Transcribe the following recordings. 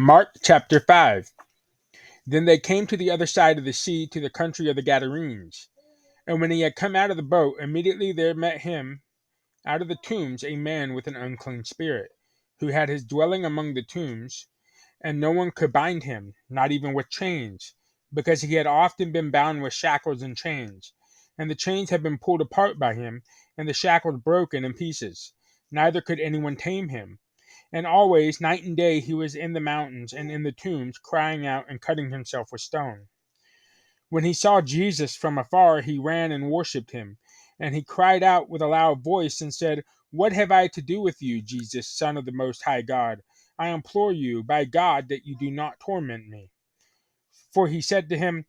Mark chapter 5. Then they came to the other side of the sea to the country of the Gadarenes. And when he had come out of the boat, immediately there met him out of the tombs a man with an unclean spirit, who had his dwelling among the tombs, and no one could bind him, not even with chains, because he had often been bound with shackles and chains. And the chains had been pulled apart by him, and the shackles broken in pieces. Neither could anyone tame him. And always, night and day, he was in the mountains and in the tombs, crying out and cutting himself with stone. When he saw Jesus from afar, he ran and worshipped him. And he cried out with a loud voice and said, "What have I to do with you, Jesus, Son of the Most High God? I implore you, by God, that you do not torment me." For he said to him,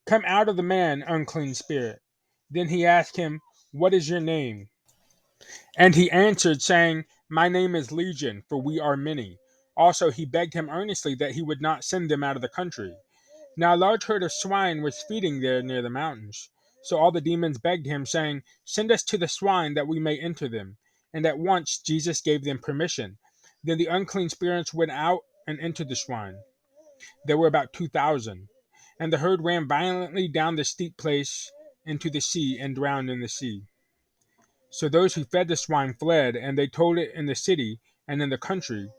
"Come out of the man, unclean spirit." Then he asked him, "What is your name?" And he answered, saying, "My name is Legion, for we are many." Also he begged him earnestly that he would not send them out of the country. Now a large herd of swine was feeding there near the mountains. So all the demons begged him, saying, "Send us to the swine, that we may enter them." And at once Jesus gave them permission. Then the unclean spirits went out and entered the swine. There were about 2,000. And the herd ran violently down the steep place into the sea and drowned in the sea. So those who fed the swine fled, and they told it in the city and in the country.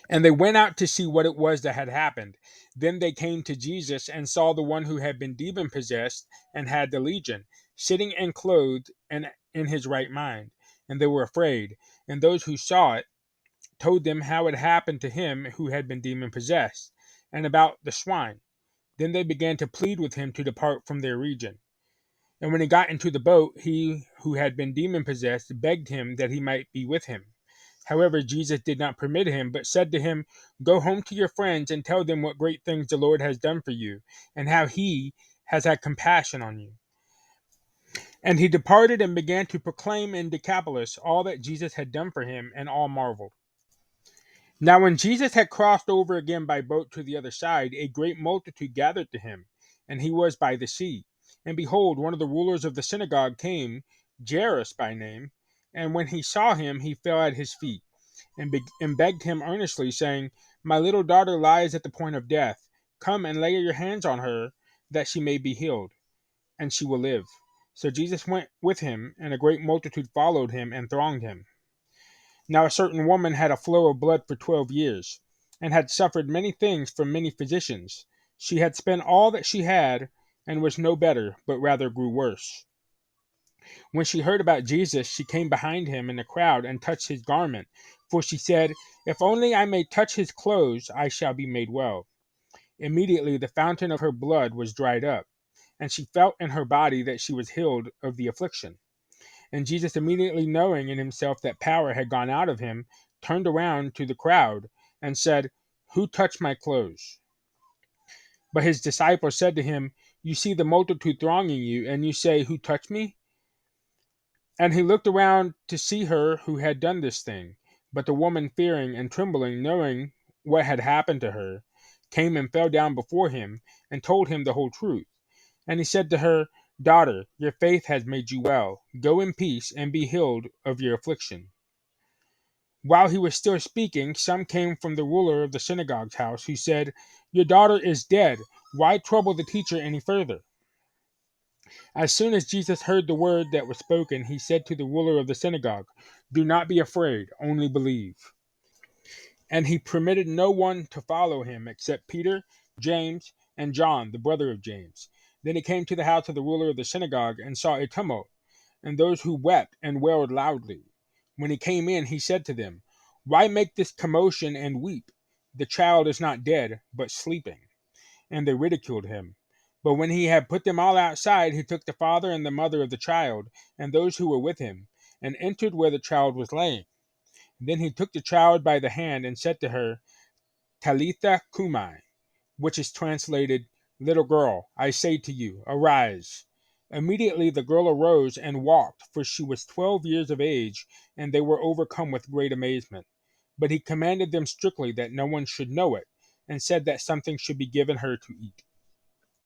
And they went out to see what it was that had happened. Then they came to Jesus and saw the one who had been demon possessed and had the legion, sitting and clothed and in his right mind. And they were afraid. And those who saw it told them how it happened to him who had been demon possessed, and about the swine. Then they began to plead with him to depart from their region. And when he got into the boat, he who had been demon possessed begged him that he might be with him. However, Jesus did not permit him, but said to him, "Go home to your friends and tell them what great things the Lord has done for you, and how he has had compassion on you." And he departed and began to proclaim in Decapolis all that Jesus had done for him, and all marveled. Now when Jesus had crossed over again by boat to the other side, a great multitude gathered to him, and he was by the sea. And behold, one of the rulers of the synagogue came, Jairus by name, and when he saw him, he fell at his feet, and begged him earnestly, saying, "My little daughter lies at the point of death. Come and lay your hands on her, that she may be healed, and she will live." So Jesus went with him, and a great multitude followed him and thronged him. Now a certain woman had a flow of blood for 12 years, and had suffered many things from many physicians. She had spent all that she had, and was no better, but rather grew worse. When she heard about Jesus, she came behind him in the crowd and touched his garment, for she said, "If only I may touch his clothes, I shall be made well." Immediately the fountain of her blood was dried up, and she felt in her body that she was healed of the affliction. And Jesus, immediately knowing in himself that power had gone out of him, turned around to the crowd and said, "Who touched my clothes?" But his disciples said to him, "You see the multitude thronging you, and you say, 'Who touched me?'" And he looked around to see her who had done this thing. But the woman, fearing and trembling, knowing what had happened to her, came and fell down before him, and told him the whole truth. And he said to her, "Daughter, your faith has made you well. Go in peace, and be healed of your affliction." While he was still speaking, some came from the ruler of the synagogue's house, who said, "Your daughter is dead. Why trouble the teacher any further?" As soon as Jesus heard the word that was spoken, he said to the ruler of the synagogue, "Do not be afraid, only believe." And he permitted no one to follow him except Peter, James, and John, the brother of James. Then he came to the house of the ruler of the synagogue and saw a tumult, and those who wept and wailed loudly. When he came in, he said to them, "Why make this commotion and weep? The child is not dead, but sleeping." And they ridiculed him. But when he had put them all outside, he took the father and the mother of the child, and those who were with him, and entered where the child was laying. Then he took the child by the hand and said to her, "Talitha cumi," which is translated, "Little girl, I say to you, arise." Immediately the girl arose and walked, for she was 12 years of age, and they were overcome with great amazement. But he commanded them strictly that no one should know it, and said that something should be given her to eat.